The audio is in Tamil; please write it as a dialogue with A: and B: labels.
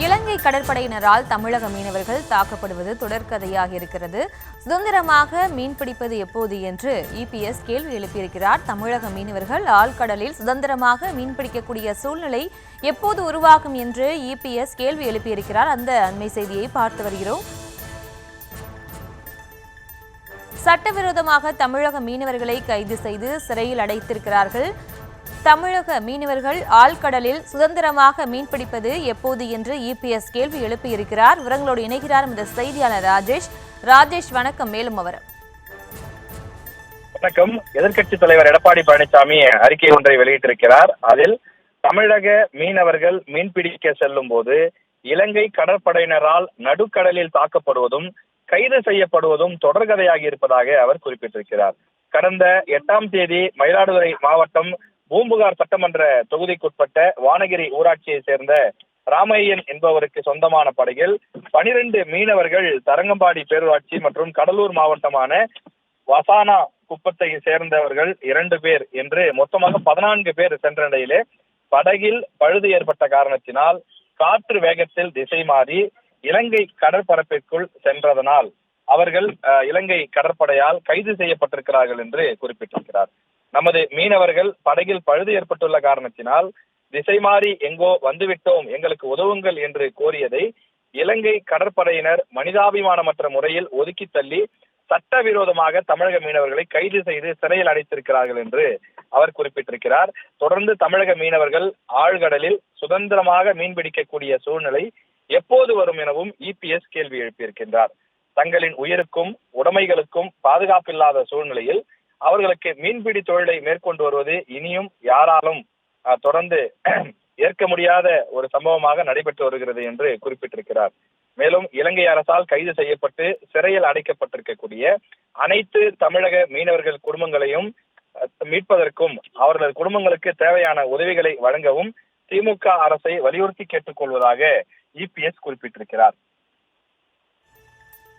A: இலங்கை கடற்படையினரால் தமிழக மீனவர்கள் தாக்கப்படுவது தொடர்கதையாக இருக்கிறது. சுதந்திரமாக மீன்பிடிப்பது எப்போது என்று இபிஎஸ் கேள்வி எழுப்பியிருக்கிறார். தமிழக மீனவர்கள் ஆழ்கடலில் சுதந்திரமாக மீன்பிடிக்கக்கூடிய சூழ்நிலை எப்போது உருவாகும் என்று இபிஎஸ் கேள்வி எழுப்பியிருக்கிறார். அந்த அண்மை செய்தியை பார்த்து வருகிறோம். சட்டவிரோதமாக தமிழக மீனவர்களை கைது செய்து சிறையில் அடைத்திருக்கிறார்கள். தமிழக மீனவர்கள் ஆழ்கடலில் சுதந்திரமாக மீன்பிடிப்பது எப்போது என்று இபிஎஸ் கேள்வி எழுப்பியிருக்கிறார். விவரங்களோடு இணைகிறார் இந்த செய்தியாளர் ராஜேஷ். ராஜேஷ், வணக்கம். மேலும் அவர்
B: வணக்கம். எதிர்க்கட்சித் தலைவர் எடப்பாடி பழனிசாமி அறிக்கை ஒன்றை வெளியிட்டிருக்கிறார். அதில் தமிழக மீனவர்கள் மீன்பிடிக்க செல்லும் போது இலங்கை கடற்படையினரால் நடுக்கடலில் தாக்கப்படுவதும் கைது செய்யப்படுவதும் தொடர்கதையாகி இருப்பதாக அவர் குறிப்பிட்டிருக்கிறார். கடந்த 8ஆம் தேதி மயிலாடுதுறை மாவட்டம் பூம்புகார் சட்டமன்ற தொகுதிக்குட்பட்ட வானகிரி ஊராட்சியை சேர்ந்த ராமையன் என்பவருக்கு சொந்தமான படகில் 12 மீனவர்கள் தரங்கம்பாடி பேரூராட்சி மற்றும் கடலூர் மாவட்டமான வசானா குப்பத்தை சேர்ந்தவர்கள் 2 பேர் என்று மொத்தமாக 14 பேர் சென்ற நிலையிலே படகில் பழுது ஏற்பட்ட காரணத்தினால் காற்று வேகத்தில் திசை மாறி இலங்கை கடற்பரப்பிற்குள் சென்றதனால் அவர்கள் இலங்கை கடற்படையால் கைது செய்யப்பட்டிருக்கிறார்கள் என்று குறிப்பிட்டிருக்கிறார். நமது மீனவர்கள் படகில் பழுது ஏற்பட்டுள்ள காரணத்தினால் திசை மாறி எங்கோ வந்துவிட்டோம், எங்களுக்கு உதவுங்கள் என்று கோரியதை இலங்கை கடற்படையினர் மனிதாபிமானமற்ற முறையில் ஒதுக்கி தள்ளி சட்டவிரோதமாக தமிழக மீனவர்களை கைது செய்து சிறையில் அடைத்திருக்கிறார்கள் என்று அவர் குறிப்பிட்டிருக்கிறார். தொடர்ந்து தமிழக மீனவர்கள் ஆழ்கடலில் சுதந்திரமாக மீன்பிடிக்கக்கூடிய சூழ்நிலை எப்போது வரும் எனவும் இபிஎஸ் கேள்வி எழுப்பியிருக்கின்றார். தங்களின் உயிருக்கும் உடைமைகளுக்கும் பாதுகாப்பில்லாத சூழ்நிலையில் அவர்களுக்கு மீன்பிடி தொழிலை மேற்கொண்டு வருவது இனியும் யாராலும் தொடர்ந்து ஏற்க முடியாத ஒரு சம்பவமாக நடைபெற்று வருகிறது என்று குறிப்பிட்டிருக்கிறார். மேலும் இலங்கை அரசால் கைது செய்யப்பட்டு சிறையில் அடைக்கப்பட்டிருக்கக்கூடிய அனைத்து தமிழக மீனவர்கள் குடும்பங்களையும் மீட்பதற்கும் அவர்களது குடும்பங்களுக்கு தேவையான உதவிகளை வழங்கவும் திமுக அரசை வலியுறுத்தி கேட்டுக்கொள்வதாக இபிஎஸ் குறிப்பிட்டிருக்கிறார்.